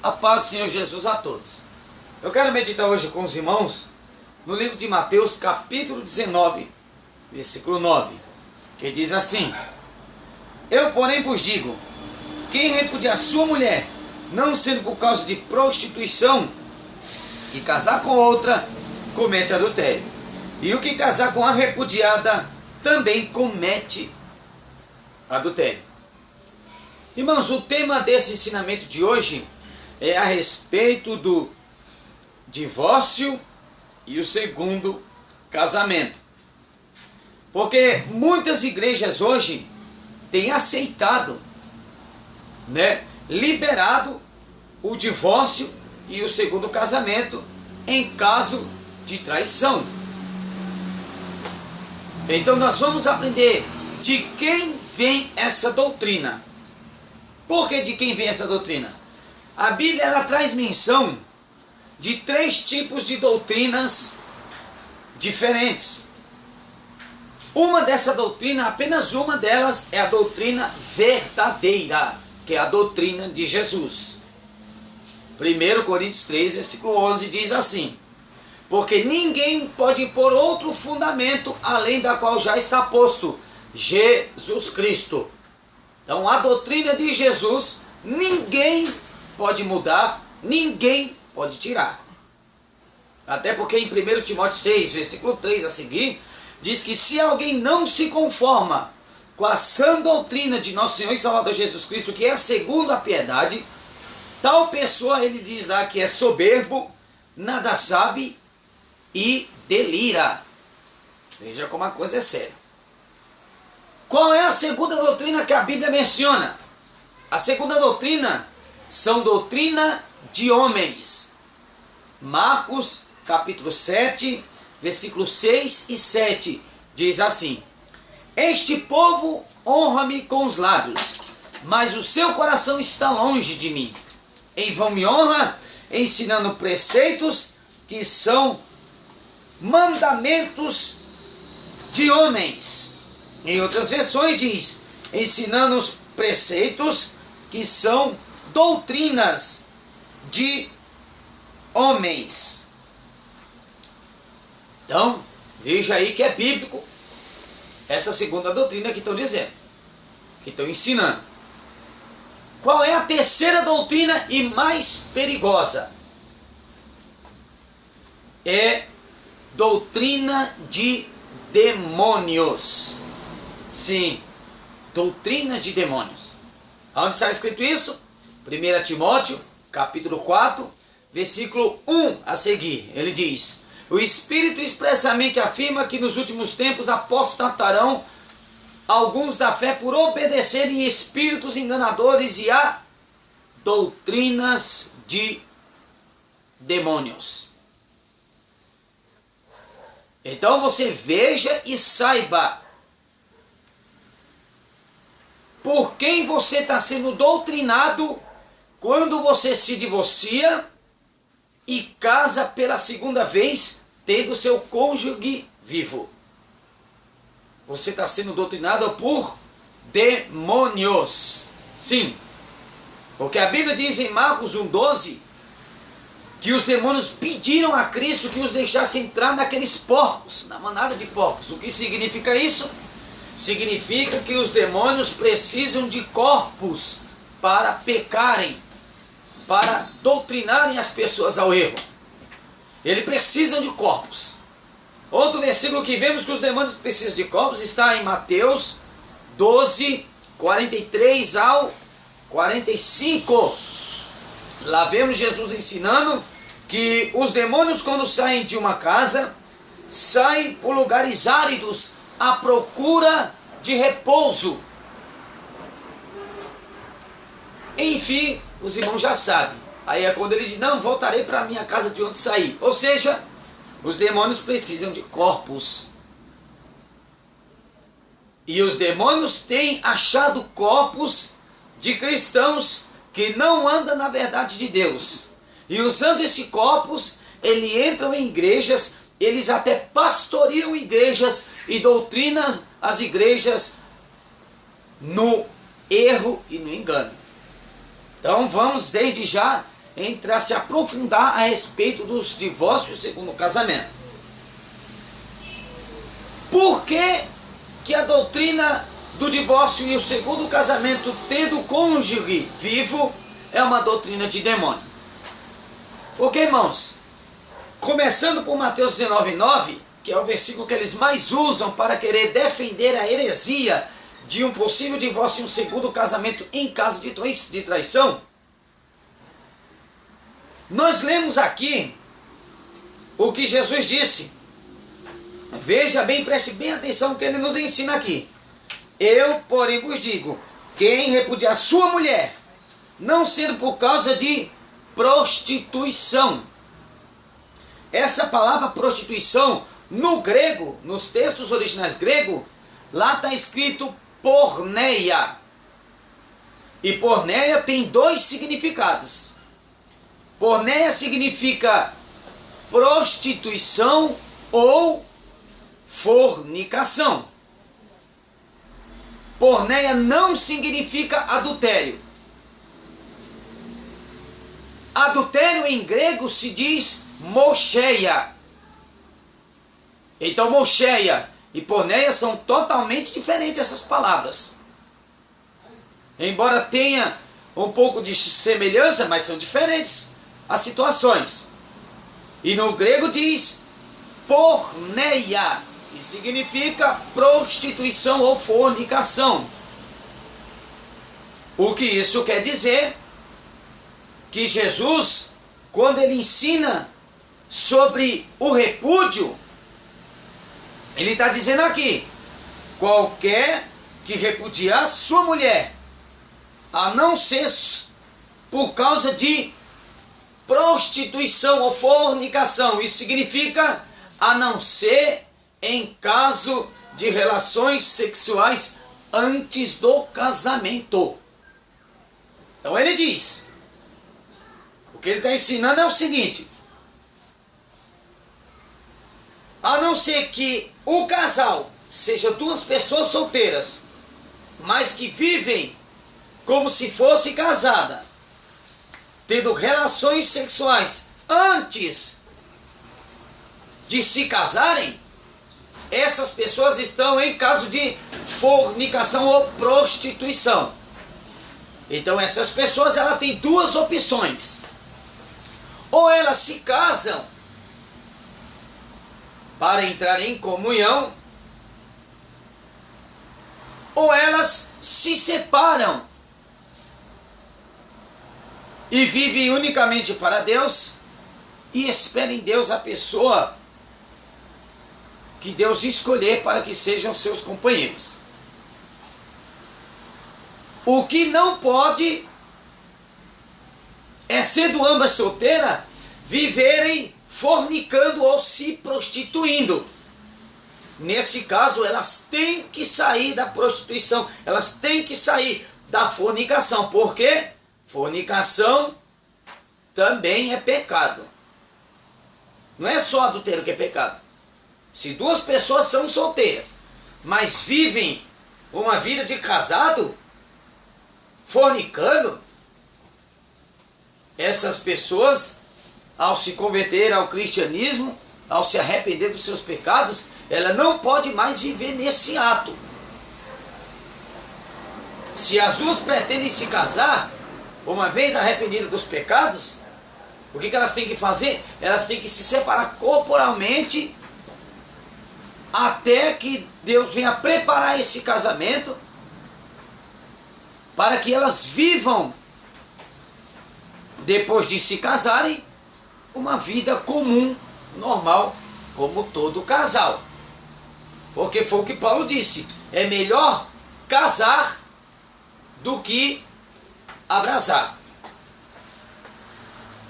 A paz do Senhor Jesus a todos. Eu quero meditar hoje com os irmãos no livro de Mateus, capítulo 19, versículo 9, que diz assim: Eu, porém, vos digo, quem repudiar sua mulher, não sendo por causa de prostituição, que casar com outra, comete adultério. E o que casar com a repudiada, também comete adultério. Irmãos, o tema desse ensinamento de hoje é a respeito do divórcio e o segundo casamento. Porque muitas igrejas hoje têm aceitado, liberado o divórcio e o segundo casamento em caso de traição. Então nós vamos aprender de quem vem essa doutrina. Por que de quem vem essa doutrina? A Bíblia ela traz menção de 3 tipos de doutrinas diferentes. Uma dessa doutrina, apenas uma delas, é a doutrina verdadeira, que é a doutrina de Jesus. 1 Coríntios 3, versículo 11 diz assim: Porque ninguém pode pôr outro fundamento além da qual já está posto, Jesus Cristo. Então a doutrina de Jesus, ninguém pode mudar, ninguém pode tirar. Até porque em 1 Timóteo 6, versículo 3 a seguir, diz que se alguém não se conforma com a sã doutrina de nosso Senhor e Salvador Jesus Cristo, que é segundo a piedade, tal pessoa, ele diz lá, que é soberbo, nada sabe e delira. Veja como a coisa é séria. Qual é a segunda doutrina que a Bíblia menciona? A segunda doutrina são doutrina de homens. Marcos capítulo 7, versículos 6 e 7 diz assim: Este povo honra-me com os lábios, mas o seu coração está longe de mim. Em vão me honra, ensinando preceitos que são mandamentos de homens. Em outras versões diz, ensinando os preceitos que são doutrinas de homens. Então, veja aí que é bíblico essa segunda doutrina que estão dizendo, que estão ensinando. Qual é a terceira doutrina e mais perigosa? É doutrina de demônios. Sim, doutrina de demônios. Onde está escrito isso? 1 Timóteo, capítulo 4, versículo 1 a seguir. Ele diz: O Espírito expressamente afirma que nos últimos tempos apostatarão alguns da fé por obedecerem espíritos enganadores e a doutrinas de demônios. Então você veja e saiba por quem você está sendo doutrinado quando você se divorcia e casa pela segunda vez, tendo seu cônjuge vivo. Você está sendo doutrinado por demônios. Sim, porque a Bíblia diz em Marcos 1,12 que os demônios pediram a Cristo que os deixasse entrar naqueles porcos, na manada de porcos. O que significa isso? Significa que os demônios precisam de corpos para pecarem, para doutrinarem as pessoas ao erro. Eles precisam de corpos. Outro versículo que vemos que os demônios precisam de corpos está em Mateus 12, 43 ao 45. Lá vemos Jesus ensinando que os demônios, quando saem de uma casa, saem por lugares áridos à procura de repouso. Enfim, os irmãos já sabem. Aí é quando ele diz: não, voltarei para a minha casa de onde saí. Ou seja, os demônios precisam de corpos. E os demônios têm achado corpos de cristãos que não andam na verdade de Deus. E usando esses corpos, eles entram em igrejas, eles até pastoreiam igrejas e doutrinam as igrejas no erro e no engano. Então vamos desde já entrar, se aprofundar a respeito dos divórcios segundo o casamento. Por que que a doutrina do divórcio e o segundo casamento, tendo o cônjuge vivo, é uma doutrina de demônio? Porque, irmãos, começando por Mateus 19:9, que é o versículo que eles mais usam para querer defender a heresia de um possível divórcio e um segundo casamento em caso de traição, nós lemos aqui o que Jesus disse. Veja bem, preste bem atenção no que ele nos ensina aqui. Eu, porém, vos digo, quem repudiar sua mulher, não sendo por causa de prostituição. Essa palavra prostituição, no grego, nos textos originais grego, lá está escrito porneia. E porneia tem dois significados. Porneia significa prostituição ou fornicação. Porneia não significa adultério. Adultério em grego se diz mocheia. Então mocheia e porneia são totalmente diferentes essas palavras. Embora tenha um pouco de semelhança, mas são diferentes as situações. E no grego diz porneia, que significa prostituição ou fornicação. O que isso quer dizer? Que Jesus, quando ele ensina sobre o repúdio, ele está dizendo aqui: qualquer que repudiar sua mulher, a não ser por causa de prostituição ou fornicação, isso significa a não ser em caso de relações sexuais antes do casamento. Então ele diz, o que ele está ensinando é o seguinte: a não ser que o casal seja duas pessoas solteiras, mas que vivem como se fosse casada, tendo relações sexuais antes de se casarem, essas pessoas estão em caso de fornicação ou prostituição. Então essas pessoas, ela tem duas opções: ou elas se casam para entrar em comunhão, ou elas se separam e vivem unicamente para Deus e esperam em Deus a pessoa que Deus escolher para que sejam seus companheiros. O que não pode é, sendo ambas solteiras, viverem fornicando ou se prostituindo. Nesse caso, elas têm que sair da prostituição, elas têm que sair da fornicação. Por quê? Fornicação também é pecado. Não é só adultério que é pecado. Se duas pessoas são solteiras, mas vivem uma vida de casado, fornicando, essas pessoas, ao se converter ao cristianismo, ao se arrepender dos seus pecados, ela não pode mais viver nesse ato. Se as duas pretendem se casar, uma vez arrependidas dos pecados, o que elas têm que fazer? Elas têm que se separar corporalmente, até que Deus venha preparar esse casamento, para que elas vivam, depois de se casarem, uma vida comum, normal, como todo casal. Porque foi o que Paulo disse: é melhor casar do que abrasar.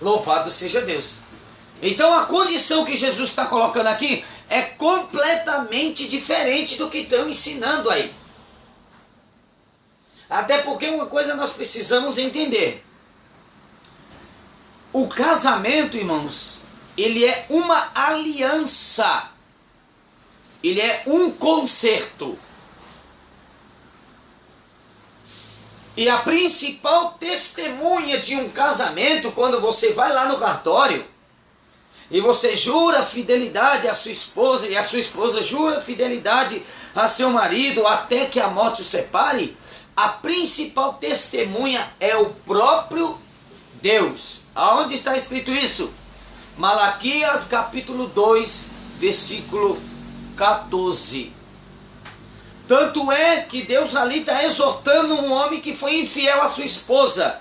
Louvado seja Deus. Então a condição que Jesus está colocando aqui é completamente diferente do que estão ensinando aí. Até porque uma coisa nós precisamos entender: o casamento, irmãos, ele é uma aliança, ele é um concerto. E a principal testemunha de um casamento, quando você vai lá no cartório e você jura fidelidade à sua esposa e a sua esposa jura fidelidade a seu marido até que a morte o separe, a principal testemunha é o próprio Deus. Aonde está escrito isso? Malaquias capítulo 2, versículo 14. Tanto é que Deus ali está exortando um homem que foi infiel à sua esposa.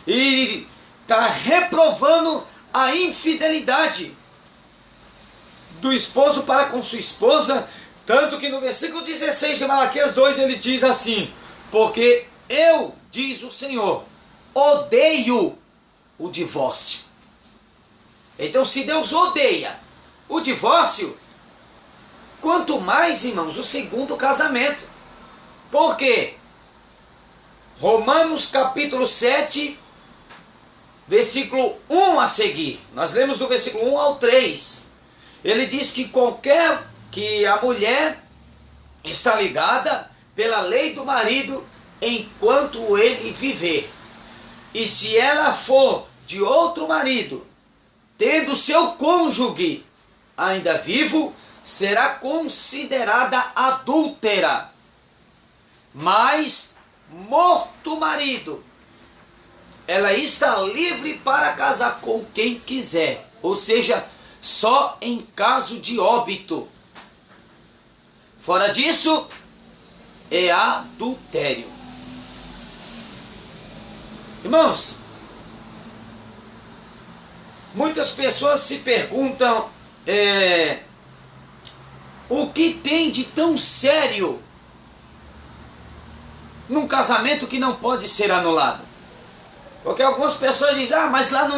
E está reprovando a infidelidade do esposo para com sua esposa. Tanto que no versículo 16 de Malaquias 2 ele diz assim: porque eu, diz o Senhor, odeio o divórcio. Então, se Deus odeia o divórcio, quanto mais, irmãos, o segundo casamento. Por quê? Romanos capítulo 7, versículo 1 a seguir. Nós lemos do versículo 1 ao 3. Ele diz que a mulher está ligada pela lei do marido enquanto ele viver. E se ela for de outro marido, tendo seu cônjuge ainda vivo, será considerada adúltera. Mas, morto o marido, ela está livre para casar com quem quiser. Ou seja, só em caso de óbito. Fora disso, é adultério. Irmãos, muitas pessoas se perguntam o que tem de tão sério num casamento que não pode ser anulado. Porque algumas pessoas dizem, mas lá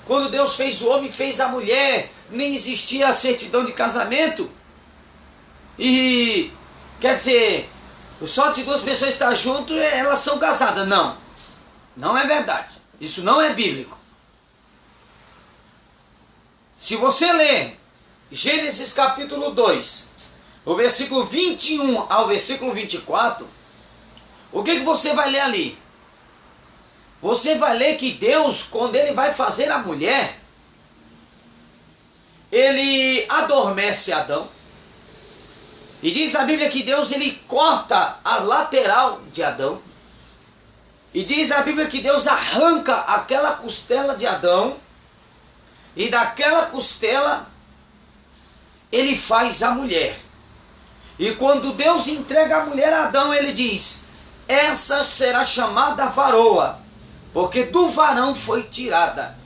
quando Deus fez o homem, fez a mulher, nem existia a certidão de casamento. E, quer dizer, só de duas pessoas estar juntas, elas são casadas. Não, não é verdade. Isso não é bíblico. Se você ler Gênesis capítulo 2, o versículo 21 ao versículo 24, o que você vai ler ali? Você vai ler que Deus, quando ele vai fazer a mulher, ele adormece Adão. E diz a Bíblia que Deus ele corta a lateral de Adão. E diz a Bíblia que Deus arranca aquela costela de Adão. E daquela costela ele faz a mulher. E quando Deus entrega a mulher a Adão, ele diz: essa será chamada varoa, porque do varão foi tirada.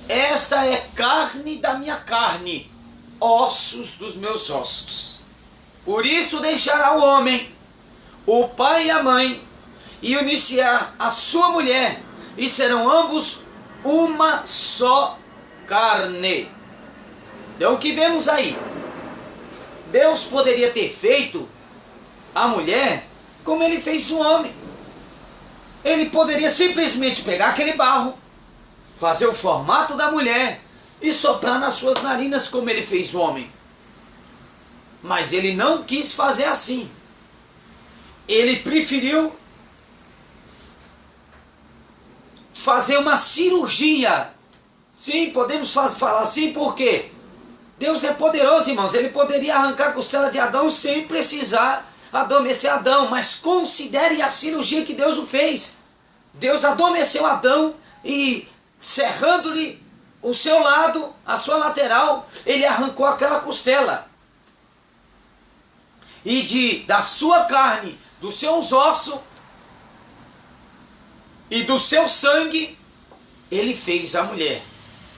Esta é carne da minha carne, ossos dos meus ossos. Por isso deixará o homem, o pai e a mãe, e unir-se-á a sua mulher, e serão ambos uma só carne. Então o que vemos aí? Deus poderia ter feito a mulher como ele fez o homem. Ele poderia simplesmente pegar aquele barro, fazer o formato da mulher e soprar nas suas narinas como ele fez o homem. Mas ele não quis fazer assim. Ele preferiu fazer uma cirurgia. Sim, podemos falar assim porque Deus é poderoso, irmãos. Ele poderia arrancar a costela de Adão sem precisar adormecer Adão. Mas considere a cirurgia que Deus o fez. Deus adormeceu Adão e, cerrando-lhe o seu lado, a sua lateral, ele arrancou aquela costela. E da sua carne, dos seus ossos e do seu sangue, ele fez a mulher.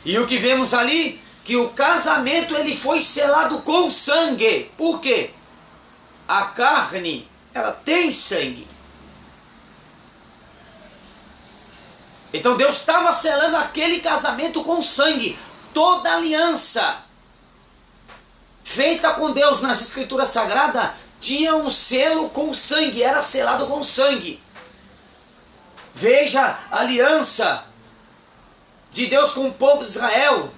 E o que vemos ali? Que o casamento ele foi selado com sangue. Por quê? A carne, ela tem sangue. Então Deus estava selando aquele casamento com sangue. Toda aliança feita com Deus nas Escrituras Sagradas tinha um selo com sangue, era selado com sangue. Veja a aliança de Deus com o povo de Israel,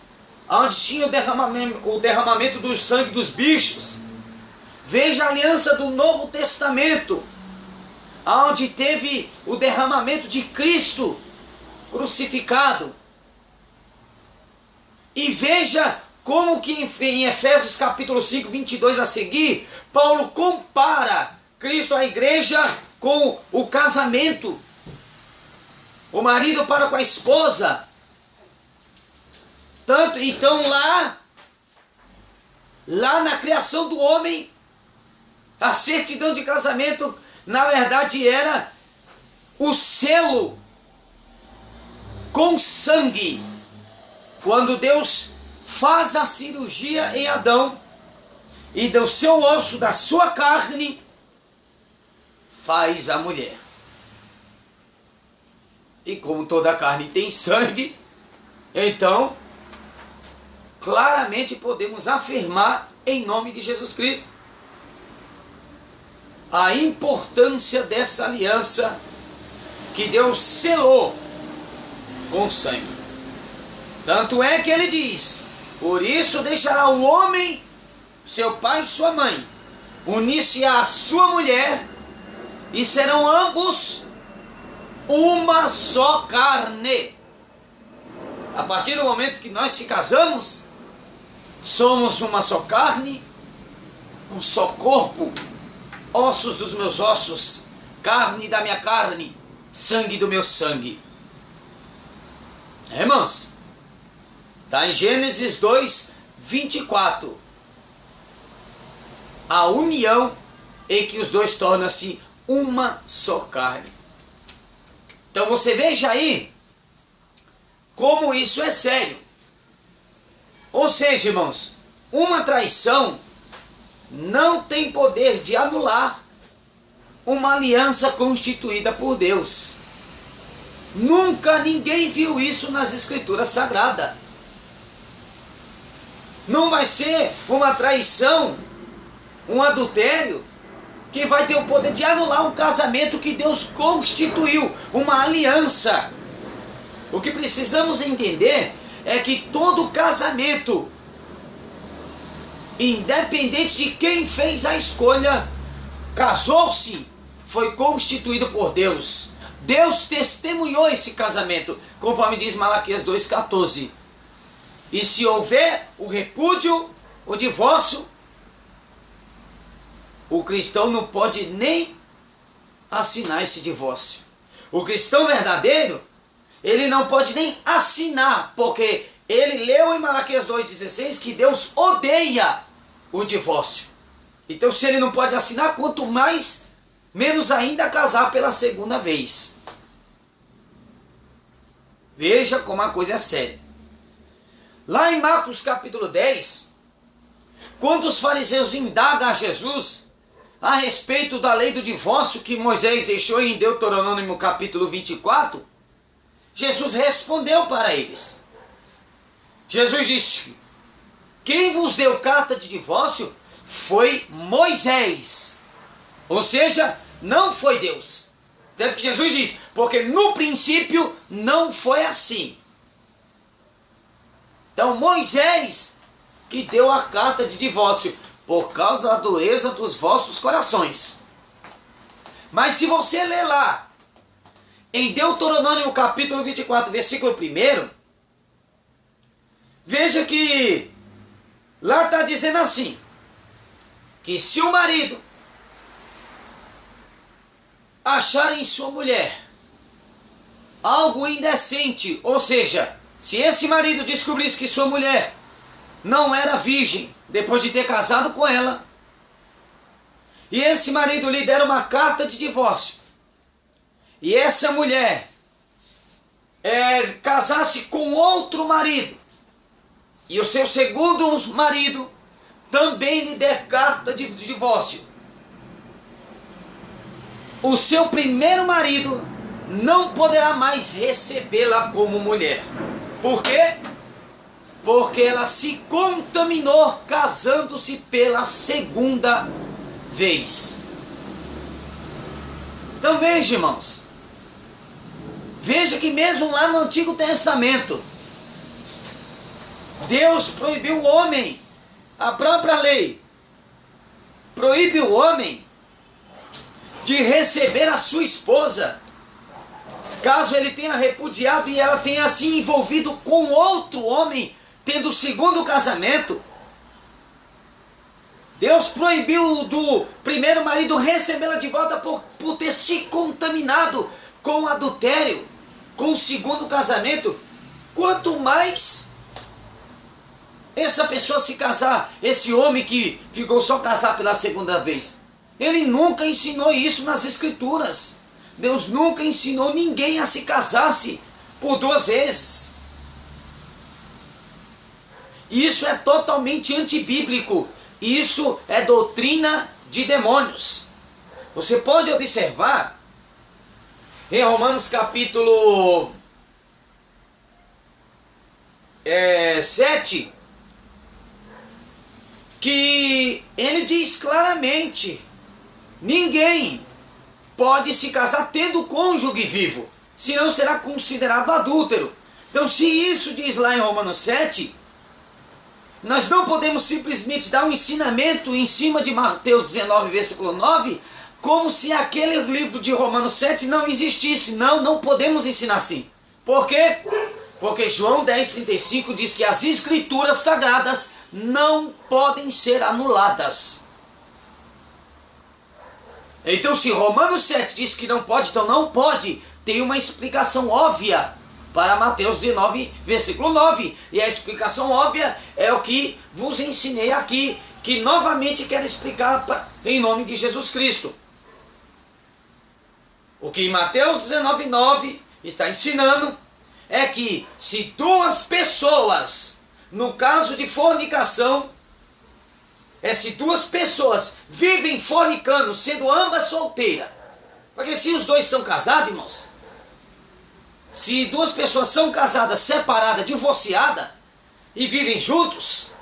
onde tinha o derramamento do sangue dos bichos. Veja a aliança do Novo Testamento, onde teve o derramamento de Cristo crucificado. E veja como que em Efésios capítulo 5, 22 a seguir, Paulo compara Cristo, a igreja, com o casamento. O marido para com a esposa. Tanto, então lá na criação do homem, a certidão de casamento, na verdade, era o selo com sangue. Quando Deus faz a cirurgia em Adão, e do seu osso, da sua carne, faz a mulher. E como toda carne tem sangue, então, claramente podemos afirmar, em nome de Jesus Cristo, a importância dessa aliança que Deus selou com sangue. Tanto é que ele diz: por isso deixará o homem seu pai e sua mãe, unir-se à sua mulher, e serão ambos uma só carne. A partir do momento que nós se casamos, somos uma só carne, um só corpo, ossos dos meus ossos, carne da minha carne, sangue do meu sangue. Irmãos, está em Gênesis 2, 24. A união em que os dois tornam-se uma só carne. Então você veja aí como isso é sério. Ou seja, irmãos, uma traição não tem poder de anular uma aliança constituída por Deus. Nunca ninguém viu isso nas Escrituras Sagradas. Não vai ser uma traição, um adultério, que vai ter o poder de anular um casamento que Deus constituiu, uma aliança. O que precisamos entender é que todo casamento, independente de quem fez a escolha, casou-se, foi constituído por Deus. Deus testemunhou esse casamento, conforme diz Malaquias 2,14. E se houver o repúdio, o divórcio, o cristão não pode nem assinar esse divórcio. O cristão verdadeiro, ele não pode nem assinar, porque ele leu em Malaquias 2,16 que Deus odeia o divórcio. Então, se ele não pode assinar, quanto mais, menos ainda casar pela segunda vez. Veja como a coisa é séria. Lá em Marcos capítulo 10, quando os fariseus indagam a Jesus a respeito da lei do divórcio que Moisés deixou em Deuteronômio capítulo 24, Jesus respondeu para eles. Jesus disse: quem vos deu carta de divórcio foi Moisés. Ou seja, não foi Deus. Tanto que Jesus diz, porque no princípio não foi assim. Então Moisés que deu a carta de divórcio, por causa da dureza dos vossos corações. Mas se você ler lá, em Deuteronômio capítulo 24, versículo 1, veja que lá está dizendo assim, que se o marido achar em sua mulher algo indecente, ou seja, se esse marido descobrisse que sua mulher não era virgem depois de ter casado com ela, e esse marido lhe der uma carta de divórcio, e essa mulher casasse com outro marido, e o seu segundo marido também lhe der carta de divórcio, o seu primeiro marido não poderá mais recebê-la como mulher. Por quê? Porque ela se contaminou casando-se pela segunda vez. Então veja, irmãos, veja que mesmo lá no Antigo Testamento, Deus proibiu o homem, a própria lei proíbe o homem de receber a sua esposa, caso ele tenha repudiado e ela tenha se envolvido com outro homem, tendo o segundo casamento. Deus proibiu do primeiro marido recebê-la de volta por ter se contaminado com o adultério, com o segundo casamento. Quanto mais essa pessoa se casar, esse homem que ficou só casar pela segunda vez, ele nunca ensinou isso nas escrituras. Deus nunca ensinou ninguém a se casasse por duas vezes. Isso é totalmente antibíblico. Isso é doutrina de demônios. Você pode observar em Romanos capítulo 7, que ele diz claramente: ninguém pode se casar tendo cônjuge vivo, senão será considerado adúltero. Então, se isso diz lá em Romanos 7, nós não podemos simplesmente dar um ensinamento em cima de Mateus 19, versículo 9, como se aquele livro de Romanos 7 não existisse. Não, não podemos ensinar assim. Por quê? Porque João 10,35 diz que as escrituras sagradas não podem ser anuladas. Então, se Romanos 7 diz que não pode, então não pode. Tem uma explicação óbvia para Mateus 19, versículo 9. E a explicação óbvia é o que vos ensinei aqui, que novamente quero explicar em nome de Jesus Cristo. O que Mateus 19, 9 está ensinando é que se duas pessoas, no caso de fornicação, se duas pessoas vivem fornicando, sendo ambas solteiras, porque se os dois são casados, irmãos, se duas pessoas são casadas, separadas, divorciadas e vivem juntos,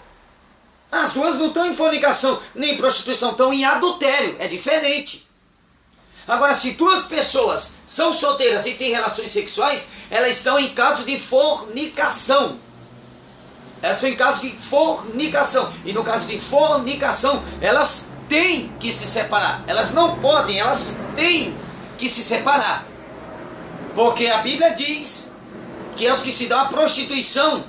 as duas não estão em fornicação nem em prostituição, estão em adultério, é diferente. Agora, se duas pessoas são solteiras e têm relações sexuais, elas estão em caso de fornicação. Elas estão em caso de fornicação. E no caso de fornicação, elas têm que se separar. Elas não podem, elas têm que se separar. Porque a Bíblia diz que os que se dão à prostituição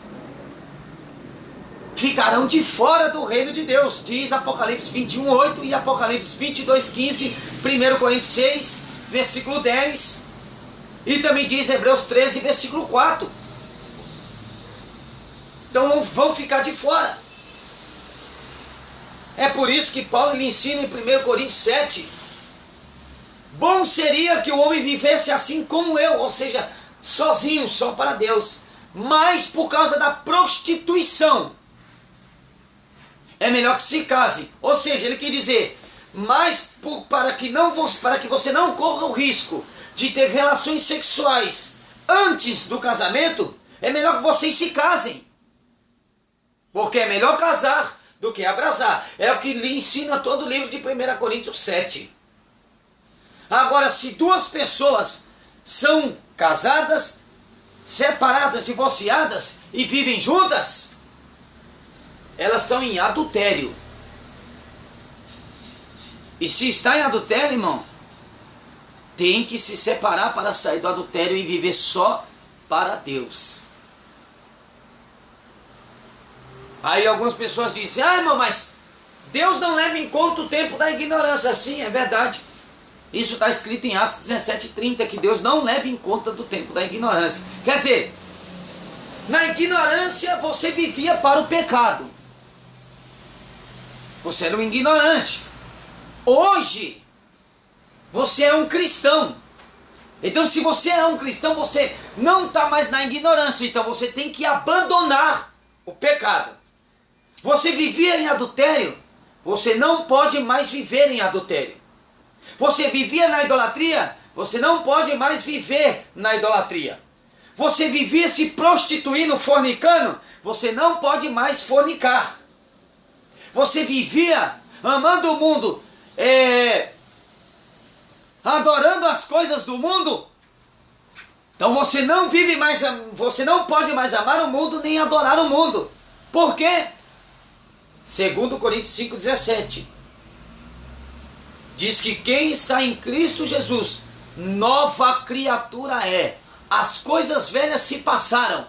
ficarão de fora do reino de Deus. Diz Apocalipse 21, 8 e Apocalipse 22, 15, 1 Coríntios 6, versículo 10. E também diz Hebreus 13, versículo 4. Então vão ficar de fora. É por isso que Paulo lhe ensina em 1 Coríntios 7. Bom seria que o homem vivesse assim como eu, ou seja, sozinho, só para Deus. Mas por causa da prostituição, é melhor que se case. Ou seja, ele quer dizer, mas para que você não corra o risco de ter relações sexuais antes do casamento, é melhor que vocês se casem. Porque é melhor casar do que abrasar. É o que lhe ensina todo o livro de 1 Coríntios 7. Agora, se duas pessoas são casadas, separadas, divorciadas e vivem juntas, elas estão em adultério. E se está em adultério, irmão, tem que se separar para sair do adultério e viver só para Deus. Aí algumas pessoas dizem, irmão, mas Deus não leva em conta o tempo da ignorância. Sim, é verdade. Isso está escrito em Atos 17:30, que Deus não leva em conta do tempo da ignorância. Quer dizer, na ignorância você vivia para o pecado. Você era um ignorante. Hoje, você é um cristão. Então, se você é um cristão, você não está mais na ignorância. Então, você tem que abandonar o pecado. Você vivia em adultério, você não pode mais viver em adultério. Você vivia na idolatria, você não pode mais viver na idolatria. Você vivia se prostituindo, fornicando, você não pode mais fornicar. Você vivia amando o mundo, adorando as coisas do mundo. Então você não vive mais, você não pode mais amar o mundo nem adorar o mundo. Por quê? 2 Coríntios 5,17. diz que quem está em Cristo Jesus, nova criatura é. As coisas velhas se passaram,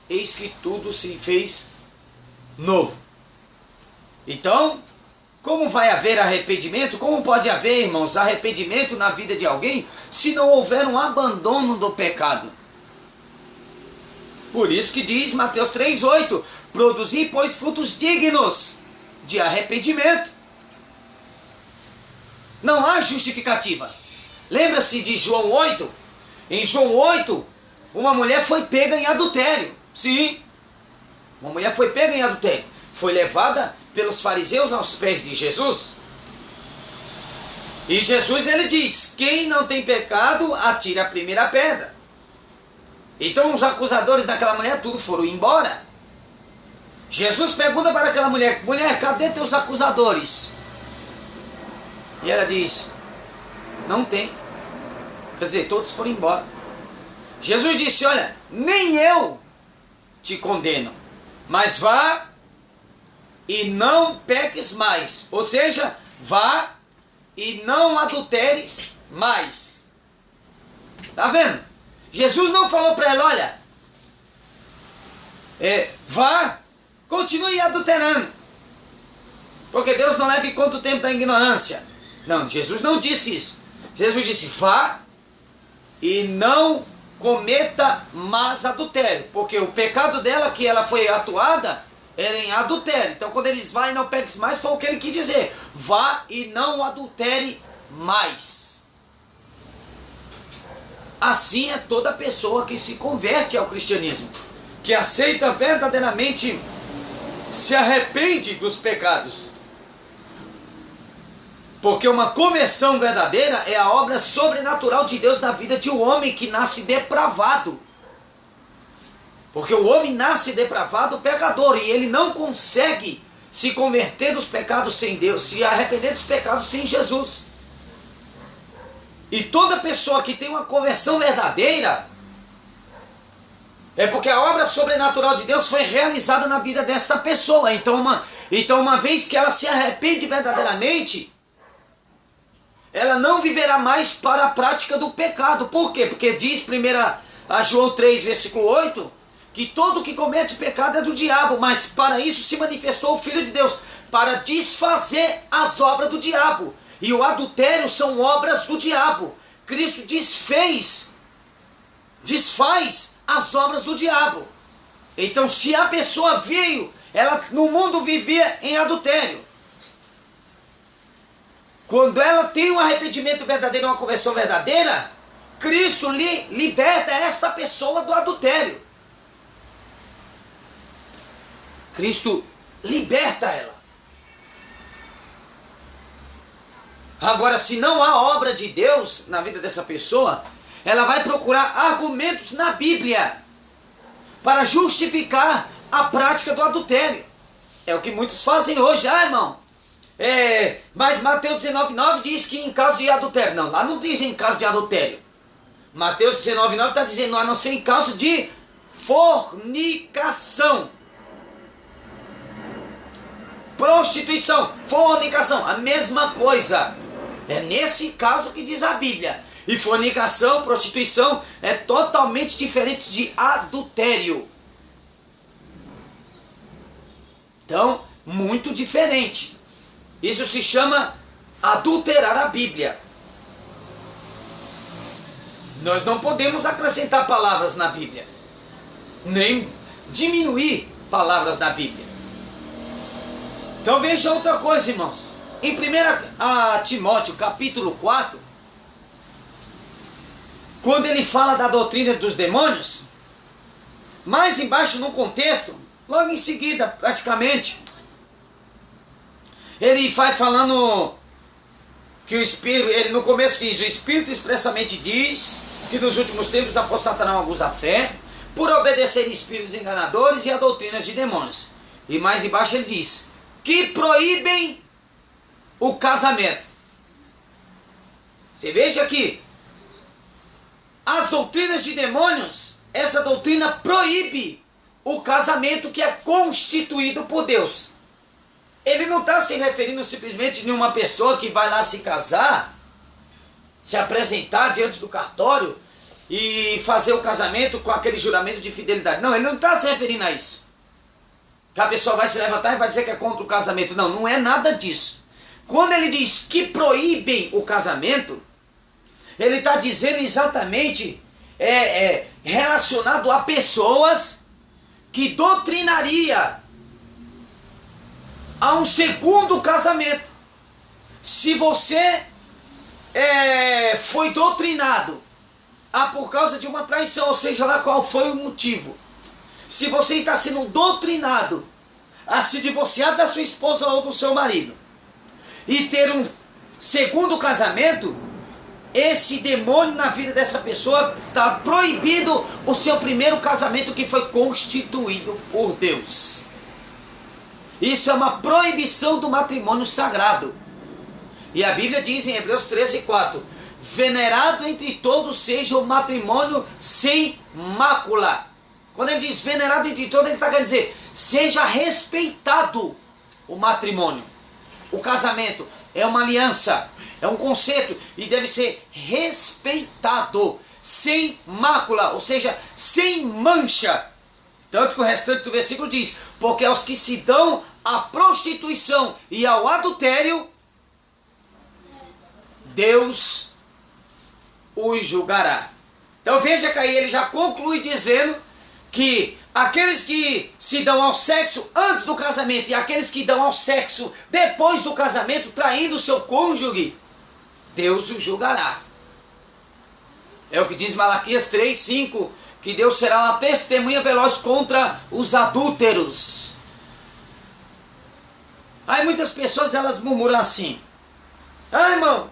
eis que tudo se fez novo. Então, como vai haver arrependimento? Como pode haver, irmãos, arrependimento na vida de alguém se não houver um abandono do pecado? Por isso que diz Mateus 3,8: produzi, pois, frutos dignos de arrependimento. Não há justificativa. Lembra-se de João 8? Em João 8, uma mulher foi pega em adultério. Sim, uma mulher foi pega em adultério. Foi levada pelos fariseus aos pés de Jesus. E Jesus, ele diz: quem não tem pecado, atire a primeira pedra. Então os acusadores daquela mulher tudo foram embora. Jesus pergunta para aquela mulher: mulher, cadê teus acusadores? E ela diz: não tem. Quer dizer, todos foram embora. Jesus disse: olha, nem eu te condeno, mas vá e não peques mais. Ou seja, vá e não adulteres mais. Está vendo? Jesus não falou para ela: olha, vá, continue adulterando, porque Deus não leva em conta o tempo da ignorância. Não, Jesus não disse isso. Jesus disse: vá e não cometa mais adultério, porque o pecado dela, que ela foi atuada, era em adultério. Então quando eles vão e não peques mais, foi o que ele quis dizer: vá e não adultere mais. Assim é toda pessoa que se converte ao cristianismo, que aceita verdadeiramente, se arrepende dos pecados. Porque uma conversão verdadeira é a obra sobrenatural de Deus na vida de um homem que nasce depravado. Porque o homem nasce depravado, pecador, e ele não consegue se converter dos pecados sem Deus, se arrepender dos pecados sem Jesus. E toda pessoa que tem uma conversão verdadeira, é porque a obra sobrenatural de Deus foi realizada na vida desta pessoa. Então uma vez que ela se arrepende verdadeiramente, ela não viverá mais para a prática do pecado. Por quê? Porque diz 1 João 3, versículo 8, que todo que comete pecado é do diabo, mas para isso se manifestou o Filho de Deus, para desfazer as obras do diabo. E o adultério são obras do diabo. Cristo desfaz as obras do diabo. Então, se a pessoa veio, ela no mundo vivia em adultério. Quando ela tem um arrependimento verdadeiro, uma conversão verdadeira, Cristo liberta esta pessoa do adultério. Cristo liberta ela. Agora, se não há obra de Deus na vida dessa pessoa, ela vai procurar argumentos na Bíblia para justificar a prática do adultério. É o que muitos fazem hoje. Irmão, mas Mateus 19,9 diz que em caso de adultério. Não, lá não diz em caso de adultério. Mateus 19,9 está dizendo a não ser em caso de fornicação. Prostituição, fornicação, a mesma coisa. É nesse caso que diz a Bíblia. E fornicação, prostituição é totalmente diferente de adultério. Então, muito diferente. Isso se chama adulterar a Bíblia. Nós não podemos acrescentar palavras na Bíblia, nem diminuir palavras na Bíblia. Então veja outra coisa, irmãos. Em 1 Timóteo, capítulo 4, quando ele fala da doutrina dos demônios, mais embaixo no contexto, logo em seguida, praticamente, ele vai falando que o Espírito, ele no começo diz: o Espírito expressamente diz que nos últimos tempos apostatarão alguns da fé, por obedecerem espíritos enganadores e a doutrinas de demônios. E mais embaixo ele diz que proíbem o casamento. Você veja aqui, as doutrinas de demônios, essa doutrina proíbe o casamento que é constituído por Deus. Ele não está se referindo simplesmente a uma pessoa que vai lá se casar, se apresentar diante do cartório e fazer o casamento com aquele juramento de fidelidade. Não, ele não está se referindo a isso. Que a pessoa vai se levantar e vai dizer que é contra o casamento. Não, não é nada disso. Quando ele diz que proíbem o casamento, ele está dizendo exatamente relacionado a pessoas que doutrinaria a um segundo casamento. Se você foi doutrinado por causa de uma traição, ou seja lá qual foi o motivo, se você está sendo doutrinado a se divorciar da sua esposa ou do seu marido e ter um segundo casamento, esse demônio na vida dessa pessoa está proibido o seu primeiro casamento que foi constituído por Deus. Isso é uma proibição do matrimônio sagrado. E a Bíblia diz em Hebreus 13:4: venerado entre todos seja o matrimônio sem mácula. Quando ele diz venerado entre todos, ele está querendo dizer, seja respeitado o matrimônio. O casamento é uma aliança, é um conceito e deve ser respeitado, sem mácula, ou seja, sem mancha. Tanto que o restante do versículo diz, porque aos que se dão à prostituição e ao adultério, Deus os julgará. Então veja que aí ele já conclui dizendo que aqueles que se dão ao sexo antes do casamento e aqueles que dão ao sexo depois do casamento, traindo o seu cônjuge, Deus os julgará. É o que diz Malaquias 3:5, que Deus será uma testemunha veloz contra os adúlteros. Aí muitas pessoas elas murmuram assim, irmão,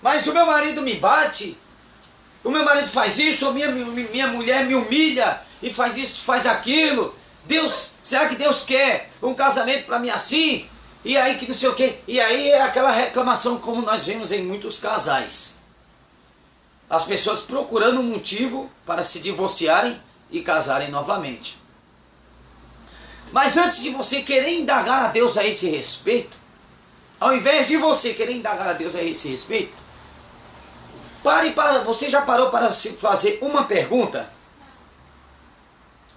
mas o meu marido me bate, o meu marido faz isso, minha mulher me humilha e faz isso, faz aquilo. Deus, será que Deus quer um casamento para mim assim? E aí que não sei o quê. E aí é aquela reclamação como nós vemos em muitos casais. As pessoas procurando um motivo para se divorciarem e casarem novamente. Mas antes de você querer indagar a Deus a esse respeito, ao invés de você querer indagar a Deus a esse respeito, você já parou para se fazer uma pergunta?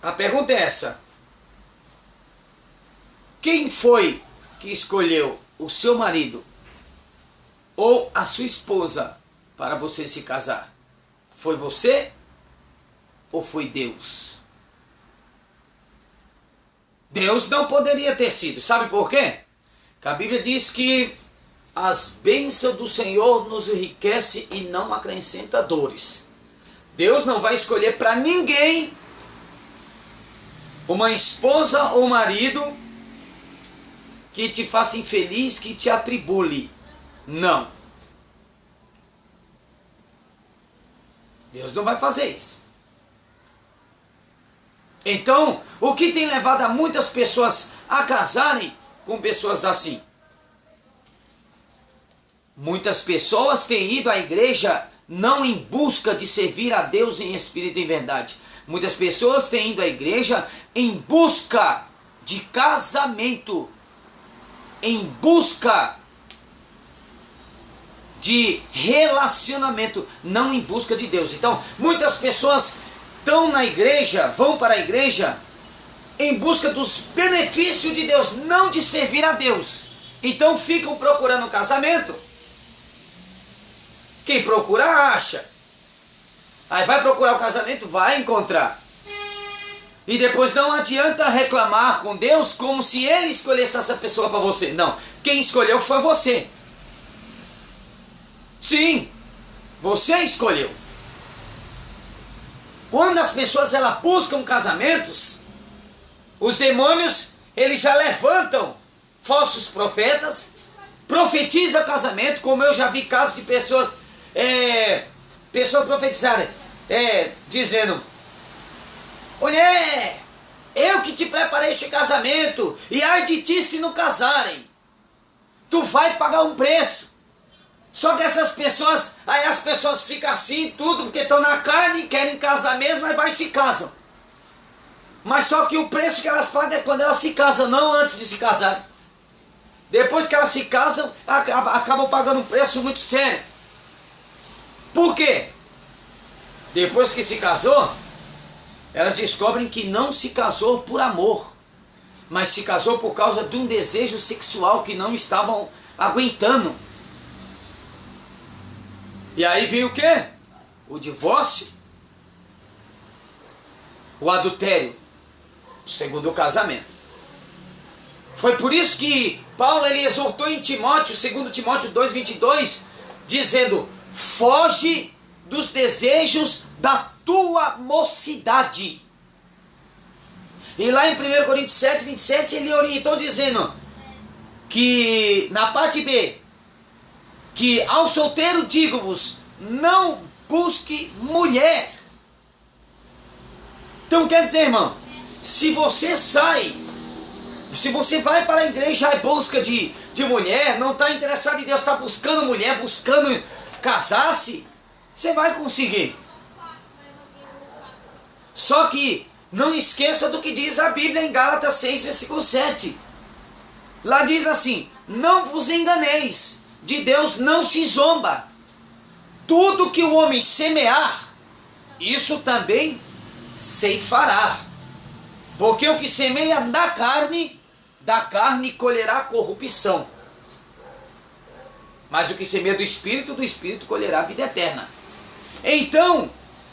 A pergunta é essa: quem foi que escolheu o seu marido ou a sua esposa para você se casar? Foi você ou foi Deus? Deus não poderia ter sido. Sabe por quê? Porque a Bíblia diz que as bênçãos do Senhor nos enriquece e não acrescenta dores. Deus não vai escolher para ninguém uma esposa ou marido que te faça infeliz, que te atribule. Não. Deus não vai fazer isso. Então, o que tem levado a muitas pessoas a casarem com pessoas assim? Muitas pessoas têm ido à igreja não em busca de servir a Deus em espírito e em verdade. Muitas pessoas têm ido à igreja em busca de casamento, em busca de relacionamento, não em busca de Deus. Então, muitas pessoas estão na igreja, vão para a igreja em busca dos benefícios de Deus, não de servir a Deus. Então ficam procurando casamento. Quem procura, acha. Aí vai procurar o casamento, vai encontrar. E depois não adianta reclamar com Deus como se Ele escolhesse essa pessoa para você. Não, quem escolheu foi você. Sim, você escolheu. Quando as pessoas elas buscam casamentos, os demônios eles já levantam falsos profetas, profetizam casamento, como eu já vi casos de pessoas profetizarem, dizendo: mulher, eu que te preparei este casamento, e ai de ti se não casarem, tu vai pagar um preço. Só que essas pessoas, aí as pessoas ficam assim, tudo, porque estão na carne, querem casar mesmo, aí vai e se casam. Mas só que o preço que elas pagam é quando elas se casam, não antes de se casarem. depois que elas se casam, acabam pagando um preço muito sério. Por quê? Depois que se casou, elas descobrem que não se casou por amor, mas se casou por causa de um desejo sexual que não estavam aguentando. E aí vem o quê? O divórcio, o adultério, o segundo casamento. Foi por isso que Paulo ele exortou em Timóteo, 2 Timóteo 2,22, dizendo: foge dos desejos da tua mocidade. E lá em 1 Coríntios 7,27 ele orientou dizendo que, na parte B, que ao solteiro digo-vos, não busque mulher. Então quer dizer, irmão, se você vai para a igreja em busca de mulher, não está interessado em Deus, está buscando mulher, buscando casar-se, você vai conseguir. Só que não esqueça do que diz a Bíblia em Gálatas 6, versículo 7. Lá diz assim: não vos enganeis, de Deus não se zomba. Tudo que o homem semear, isso também ceifará. Porque o que semeia da carne colherá corrupção. Mas o que semeia do Espírito colherá vida eterna. Então,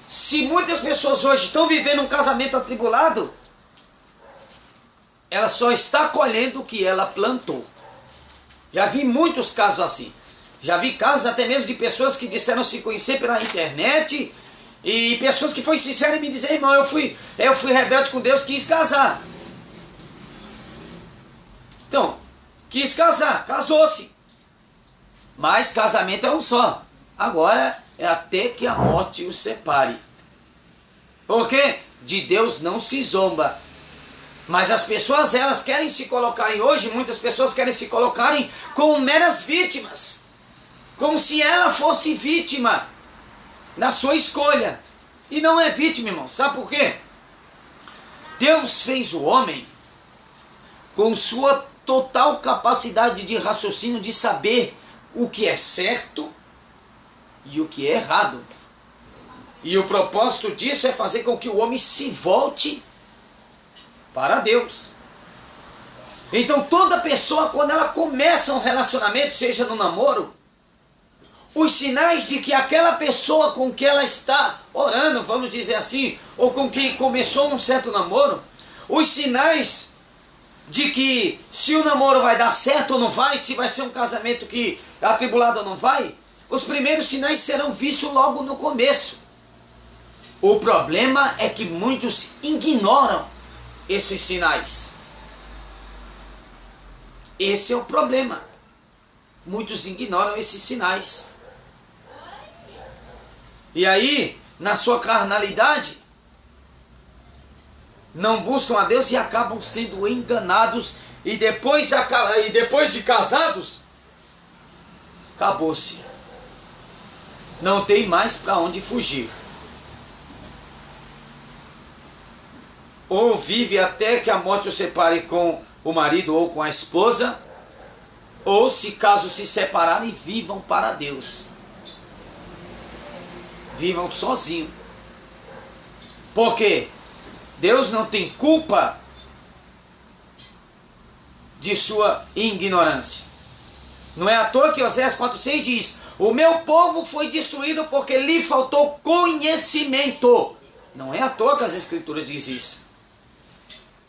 se muitas pessoas hoje estão vivendo um casamento atribulado, ela só está colhendo o que ela plantou. Já vi muitos casos assim. Já vi casos até mesmo de pessoas que disseram se conhecer pela internet, e pessoas que foram sinceras e me dizer: irmão, eu fui rebelde com Deus, quis casar. Então, quis casar, casou-se. Mas casamento é um só. Agora é até que a morte os separe. Porque de Deus não se zomba. Mas as pessoas, elas querem se colocarem hoje, muitas pessoas querem se colocarem como meras vítimas. Como se ela fosse vítima da sua escolha. E não é vítima, irmão. Sabe por quê? Deus fez o homem com sua total capacidade de raciocínio, de saber o que é certo e o que é errado. E o propósito disso é fazer com que o homem se volte para Deus. Então toda pessoa, quando ela começa um relacionamento, seja no namoro, os sinais de que aquela pessoa com que ela está orando, vamos dizer assim, ou com quem começou um certo namoro, os sinais de que se o namoro vai dar certo ou não vai, se vai ser um casamento que é atribulado ou não vai, os primeiros sinais serão vistos logo no começo. O problema é que muitos ignoram esses sinais. Esse é o problema. Muitos ignoram esses sinais. E aí, na sua carnalidade, não buscam a Deus e acabam sendo enganados. E depois de casados, acabou-se. Não tem mais para onde fugir. Ou vive até que a morte o separe com o marido ou com a esposa, ou se caso se separarem, vivam para Deus. Vivam sozinhos. Porque Deus não tem culpa de sua ignorância. Não é à toa que Oséias 4,6 diz: o meu povo foi destruído porque lhe faltou conhecimento. Não é à toa que as escrituras dizem isso.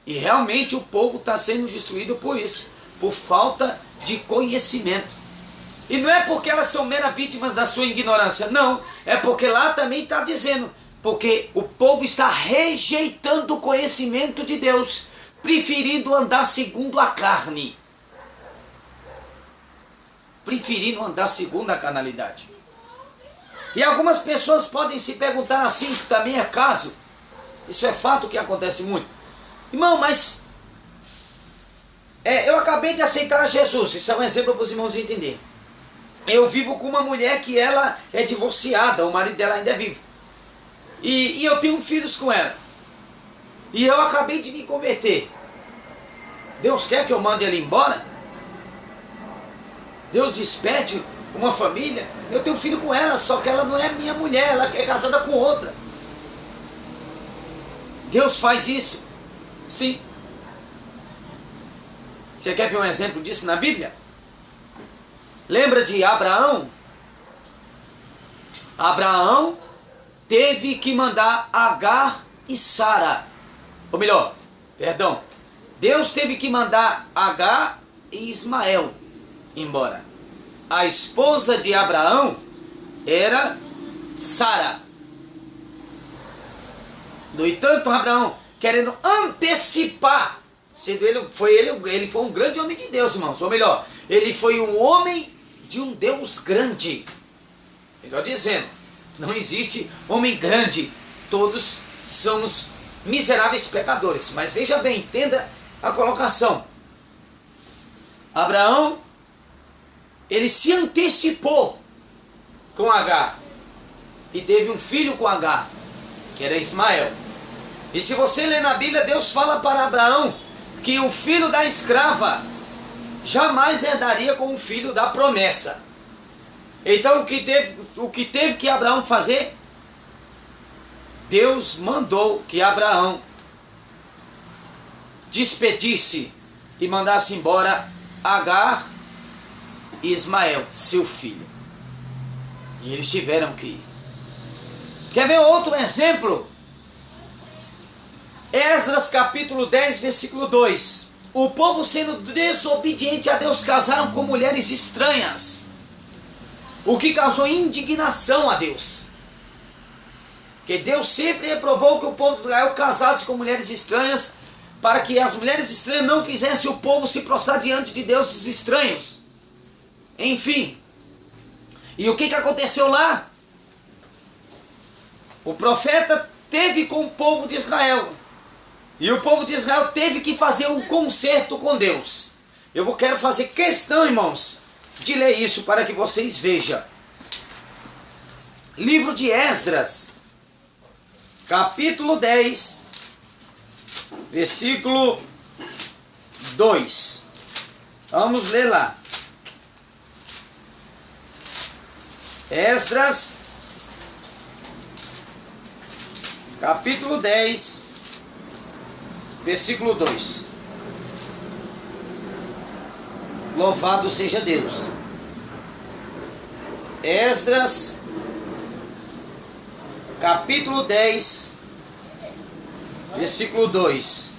E realmente o povo está sendo destruído por isso, por falta de conhecimento. E não é porque elas são meras vítimas da sua ignorância, não. É porque lá também está dizendo, porque o povo está rejeitando o conhecimento de Deus, preferindo andar segundo a carne. Preferindo andar segundo a carnalidade. E algumas pessoas podem se perguntar assim, que também é caso. Isso é fato que acontece muito. Irmão, mas eu acabei de aceitar a Jesus. Isso é um exemplo para os irmãos entenderem. Eu vivo com uma mulher que ela é divorciada, o marido dela ainda é vivo. E eu tenho filhos com ela. E eu acabei de me converter. Deus quer que eu mande ela embora? Deus despede uma família, eu tenho filho com ela, só que ela não é minha mulher, ela é casada com outra. Deus faz isso? Sim. Você quer ver um exemplo disso na Bíblia? Lembra de Abraão? Abraão teve que mandar Agar e Sara. Ou melhor, perdão, Deus teve que mandar Agar e Ismael embora. A esposa de Abraão era Sara. No entanto, Abraão, querendo antecipar, sendo ele foi um grande homem de Deus, irmãos. Ou melhor, ele foi um homem de um Deus grande. Melhor dizendo, não existe homem grande. Todos somos miseráveis pecadores. Mas veja bem, entenda a colocação. Abraão, ele se antecipou com Agar e teve um filho com Agar, que era Ismael. E se você ler na Bíblia, Deus fala para Abraão que o filho da escrava jamais herdaria com o filho da promessa. Então o que teve que Abraão fazer? Deus mandou que Abraão despedisse e mandasse embora Agar e Ismael, seu filho. E eles tiveram que ir. Quer ver outro exemplo? Esdras capítulo 10, versículo 2. O povo sendo desobediente a Deus casaram com mulheres estranhas, o que causou indignação a Deus. Que Deus sempre reprovou que o povo de Israel casasse com mulheres estranhas, para que as mulheres estranhas não fizessem o povo se prostrar diante de deuses estranhos. Enfim. E o que aconteceu lá? O profeta teve com o povo de Israel. E o povo de Israel teve que fazer um concerto com Deus. Eu quero fazer questão, irmãos, de ler isso para que vocês vejam. Livro de Esdras, capítulo 10, versículo 2. Vamos ler lá. Esdras, capítulo 10, versículo 2. Louvado seja Deus. Esdras, capítulo 10, versículo 2.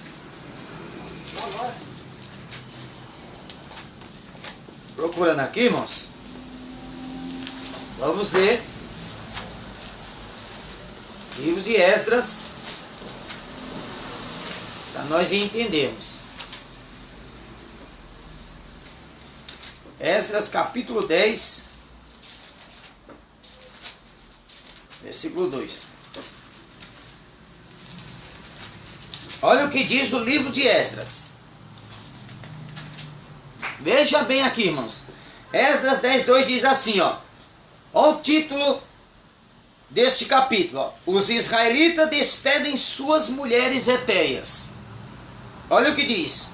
Procurando aqui, irmãos. Vamos ler. Livro de Esdras, para nós entendermos. Esdras capítulo 10, versículo 2. Olha o que diz o livro de Esdras. Veja bem aqui, irmãos. Esdras 10, 2 diz assim, ó. Olha o título deste capítulo, ó. Os israelitas despedem suas mulheres hetéias. Olha o que diz.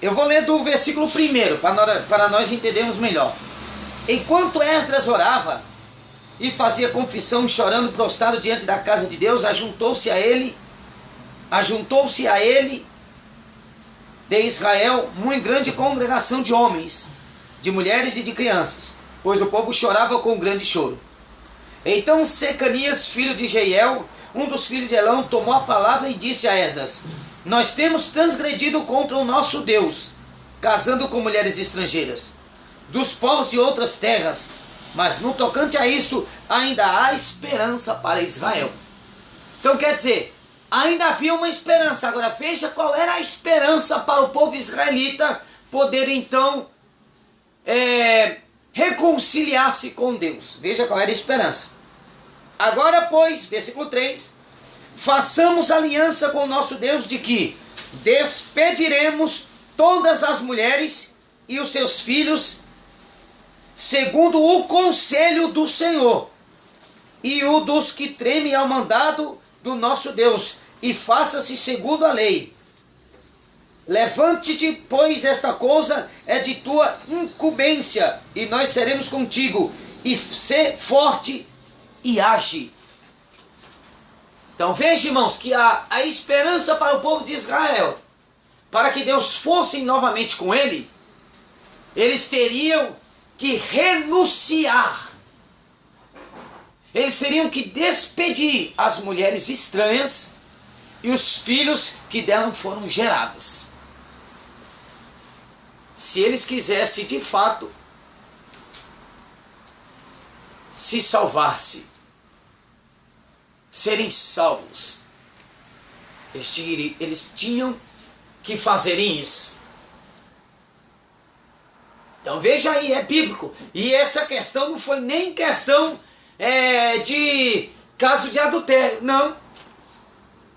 Eu vou ler do versículo 1 para nós entendermos melhor. Enquanto Esdras orava e fazia confissão, chorando prostrado diante da casa de Deus, ajuntou-se a ele de Israel uma grande congregação de homens, de mulheres e de crianças, pois o povo chorava com grande choro. Então Secanias, filho de Jeiel, um dos filhos de Elão, tomou a palavra e disse a Esdras: nós temos transgredido contra o nosso Deus, casando com mulheres estrangeiras, dos povos de outras terras, mas no tocante a isto, ainda há esperança para Israel. Então quer dizer, ainda havia uma esperança. Agora veja qual era a esperança para o povo israelita poder então reconciliar-se com Deus. Veja qual era a esperança. Agora, pois, versículo 3, façamos aliança com o nosso Deus de que despediremos todas as mulheres e os seus filhos, segundo o conselho do Senhor, e o dos que tremem ao mandado do nosso Deus, e faça-se segundo a lei. Levante-te, pois esta coisa é de tua incumbência, e nós seremos contigo, e sê forte e age. Então veja, irmãos, que a esperança para o povo de Israel, para que Deus fosse novamente com ele, eles teriam que renunciar. Eles teriam que despedir as mulheres estranhas e os filhos que delas foram gerados. Se eles quisessem de fato se salvar-se, serem salvos, eles tinham que fazer isso. Então veja aí, é bíblico. E essa questão não foi nem questão de caso de adultério, não.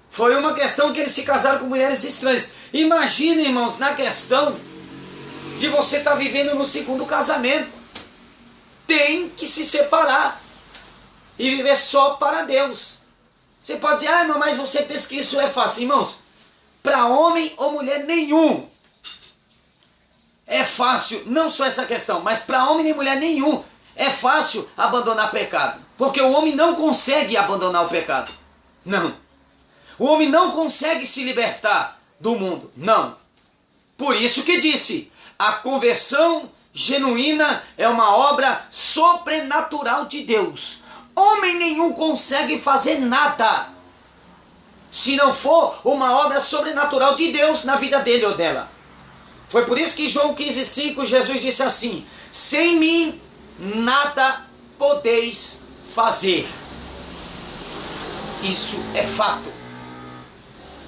Foi uma questão que eles se casaram com mulheres estranhas. Imagina, irmãos, na questão de você estar vivendo no segundo casamento. Tem que se separar e viver só para Deus. Você pode dizer, irmão, mas você pensa que isso é fácil. Irmãos, para homem ou mulher nenhum é fácil, não só essa questão, mas para homem nem mulher nenhum é fácil abandonar pecado. Porque o homem não consegue abandonar o pecado. Não. O homem não consegue se libertar do mundo. Não. Por isso que disse, a conversão genuína é uma obra sobrenatural de Deus. Homem nenhum consegue fazer nada se não for uma obra sobrenatural de Deus na vida dele ou dela. Foi por isso que João 15,5 Jesus disse assim, sem mim nada podeis fazer. Isso é fato.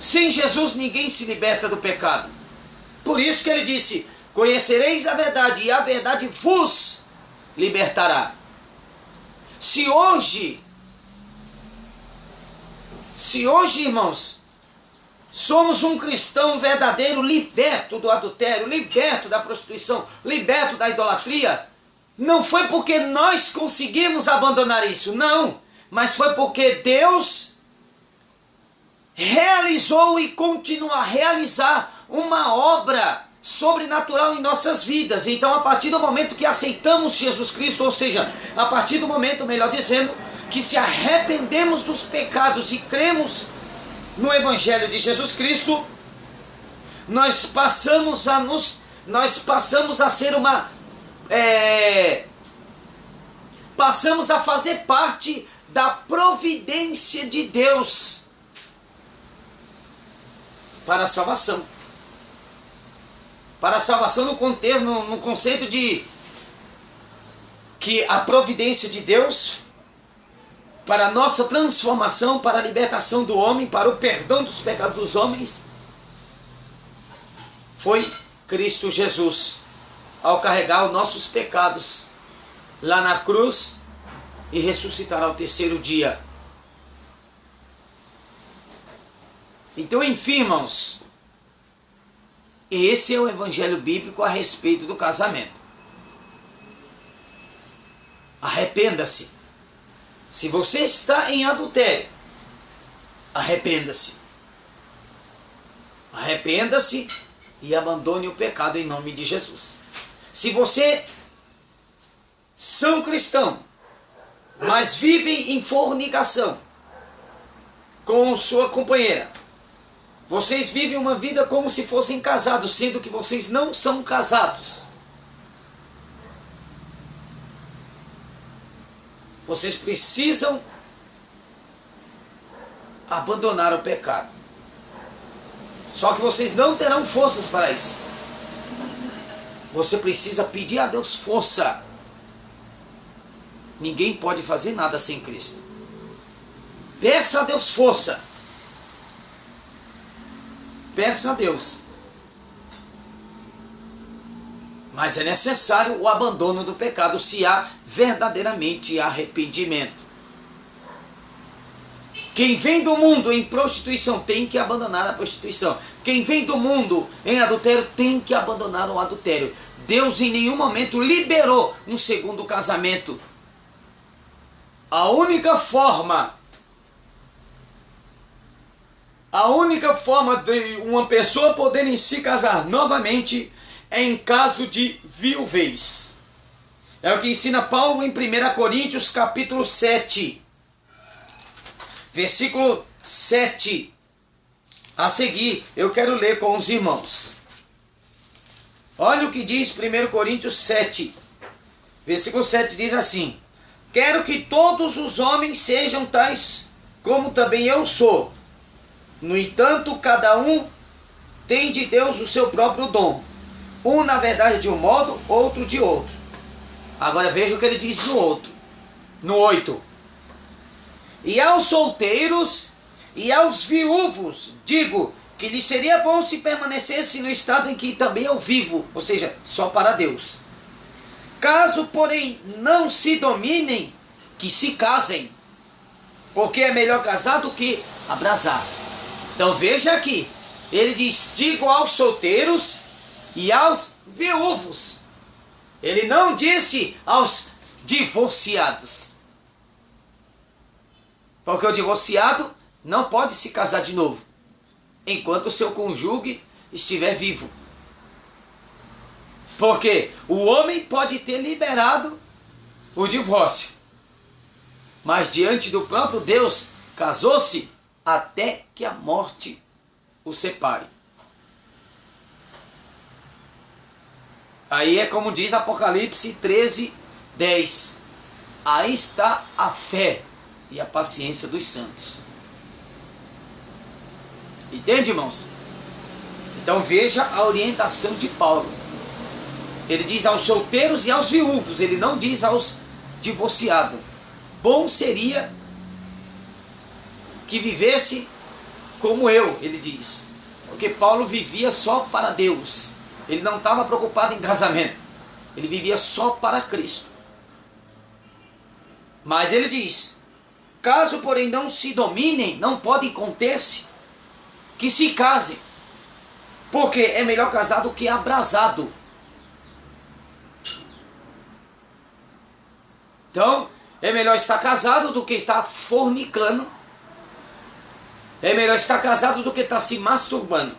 Sem Jesus ninguém se liberta do pecado. Por isso que ele disse, conhecereis a verdade e a verdade vos libertará. Se hoje, irmãos, somos um cristão verdadeiro, liberto do adultério, liberto da prostituição, liberto da idolatria, não foi porque nós conseguimos abandonar isso, não. Mas foi porque Deus realizou e continua a realizar uma obra sobrenatural em nossas vidas. Então, a partir do momento que aceitamos Jesus Cristo, ou seja, a partir do momento, melhor dizendo, que se arrependemos dos pecados e cremos no Evangelho de Jesus Cristo, nós passamos a ser passamos a fazer parte da providência de Deus para a salvação. Para a salvação no contexto, no conceito de que a providência de Deus para a nossa transformação, para a libertação do homem, para o perdão dos pecados dos homens, foi Cristo Jesus, ao carregar os nossos pecados lá na cruz e ressuscitar ao terceiro dia. Então, enfim, irmãos, esse é o evangelho bíblico a respeito do casamento. Arrependa-se. Se você está em adultério, arrependa-se. Arrependa-se e abandone o pecado em nome de Jesus. Se você são cristão, mas vivem em fornicação com sua companheira, vocês vivem uma vida como se fossem casados, sendo que vocês não são casados. Vocês precisam abandonar o pecado. Só que vocês não terão forças para isso. Você precisa pedir a Deus força. Ninguém pode fazer nada sem Cristo. Peça a Deus força. Peça a Deus. Mas é necessário o abandono do pecado se há verdadeiramente arrependimento. Quem vem do mundo em prostituição tem que abandonar a prostituição. Quem vem do mundo em adultério tem que abandonar o adultério. Deus em nenhum momento liberou um segundo casamento. A única forma A única forma de uma pessoa poder se casar novamente é em caso de viuvez. É o que ensina Paulo em 1 Coríntios capítulo 7. Versículo 7. A seguir, eu quero ler com os irmãos. Olha o que diz 1 Coríntios 7. Versículo 7 diz assim: quero que todos os homens sejam tais como também eu sou. No entanto, cada um tem de Deus o seu próprio dom. Um, na verdade, de um modo, outro de outro. Agora veja o que ele diz no outro. No 8. E aos solteiros e aos viúvos, digo que lhes seria bom se permanecesse no estado em que também eu vivo, ou seja, só para Deus. Caso, porém, não se dominem, que se casem, porque é melhor casar do que abrasar. Então veja aqui, ele diz, digo aos solteiros e aos viúvos. Ele não disse aos divorciados. Porque o divorciado não pode se casar de novo, enquanto o seu cônjuge estiver vivo. Porque o homem pode ter liberado o divórcio, mas diante do próprio Deus, casou-se até que a morte o separe. Aí é como diz Apocalipse 13, 10. Aí está a fé e a paciência dos santos. Entende, irmãos? Então veja a orientação de Paulo. Ele diz aos solteiros e aos viúvos, ele não diz aos divorciados. Bom seria que vivesse como eu, ele diz. Porque Paulo vivia só para Deus. Ele não estava preocupado em casamento. Ele vivia só para Cristo. Mas ele diz, caso porém não se dominem, não podem conter-se, que se casem. Porque é melhor casar do que abrasado. Então, é melhor estar casado do que estar fornicando. É melhor estar casado do que estar se masturbando.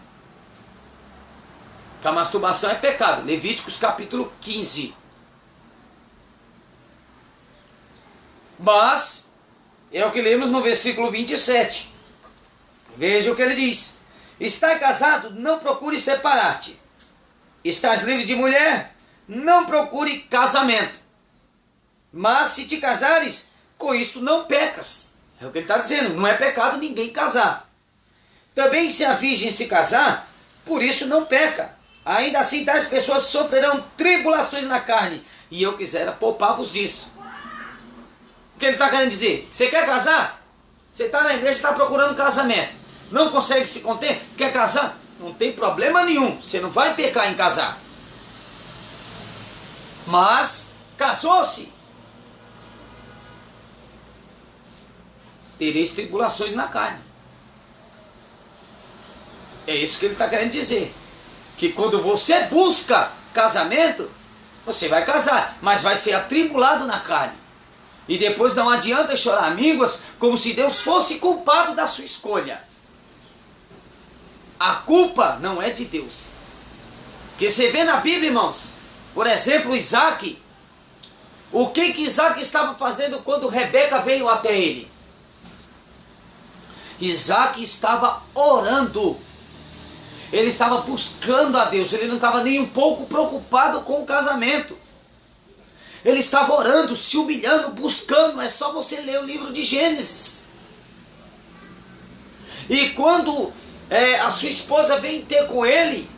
Porque a masturbação é pecado. Levíticos capítulo 15. Mas, é o que lemos no versículo 27. Veja o que ele diz. Estás casado, não procure separar-te. Estás livre de mulher, não procure casamento. Mas se te casares, com isto não pecas. É o que ele está dizendo. Não é pecado ninguém casar. Também se a virgem se casar, por isso não peca. Ainda assim tais pessoas sofrerão tribulações na carne. E eu quisera poupar-vos disso. O que ele está querendo dizer? Você quer casar? Você está na igreja e está procurando casamento. Não consegue se conter? Quer casar? Não tem problema nenhum. Você não vai pecar em casar. Mas, casou-se. Tereis tribulações na carne. É isso que ele está querendo dizer. Que quando você busca casamento, você vai casar, mas vai ser atribulado na carne. E depois não adianta chorar línguas como se Deus fosse culpado da sua escolha. A culpa não é de Deus. Porque você vê na Bíblia, irmãos, por exemplo, Isaac. O que Isaac estava fazendo quando Rebeca veio até ele? Isaac estava orando. Ele estava buscando a Deus. Ele não estava nem um pouco preocupado com o casamento. Ele estava orando, se humilhando, buscando. É só você ler o livro de Gênesis. E quando a sua esposa vem ter com ele,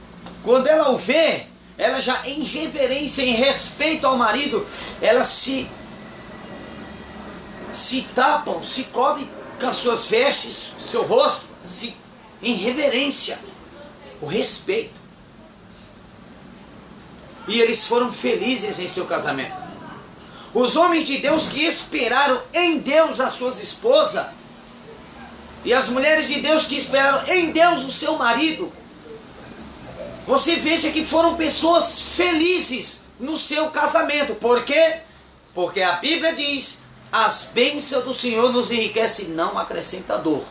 quando ela o vê, ela já em reverência, em respeito ao marido, ela se tapam, se cobre com as suas vestes, seu rosto, em reverência, o respeito. E eles foram felizes em seu casamento. Os homens de Deus que esperaram em Deus as suas esposas, e as mulheres de Deus que esperaram em Deus o seu marido, você veja que foram pessoas felizes no seu casamento. Por quê? Porque a Bíblia diz: as bênçãos do Senhor nos enriquece, não acrescenta dor.